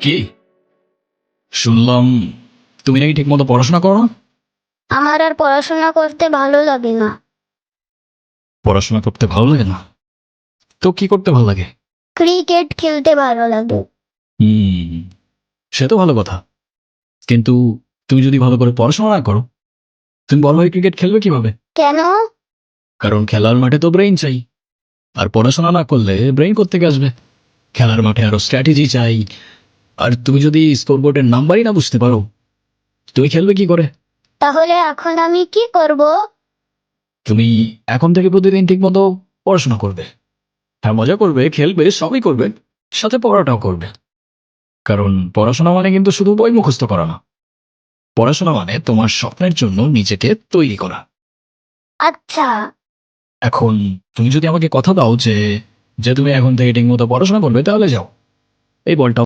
কি শুনলাম তুমি নাকি ঠিক মতো পড়াশোনা করো না? আমার আর পড়াশোনা করতে ভালো লাগে না। পড়াশোনা করতে ভালো লাগে না? তো কি করতে ভালো লাগে? ক্রিকেট খেলতে ভালো লাগে। হুম, সে তো ভালো কথা, কিন্তু তুমি যদি ভালো করে পড়াশোনা না করো, তুমি বড় হয়ে ক্রিকেট খেলবে কিভাবে? কেন? কারণ খেলার মাঠে তো ব্রেইন চাই, আর পড়াশোনা না করলে ব্রেইন কোত্থেকে আসবে? খেলার মাঠে আরো স্ট্র্যাটেজি চাই, আর তুমি যদি স্কোরবোর্ডের নাম্বারই না বুঝতে পারো, তুমি খেলবে কি করে? তাহলে এখন আমি কি করব? তুমি এখন থেকে প্রতিদিন ঠিক মতো পড়াশোনা করবে, হ্যাঁ মজা করবে, খেলবে, সবই করবে, সাথে পড়াটাও করবে। কারণ পড়াশোনা মানে কিন্তু শুধু বই মুখস্থ করা না, পড়াশোনা মানে তোমার স্বপ্নের জন্য নিজেকে তৈরি করা। আচ্ছা। এখন তুমি যদি আমাকে কথা দাও যে যে তুমি এখন থেকে ঠিক মতো পড়াশোনা করবে, তাহলে যাও, এই বলটা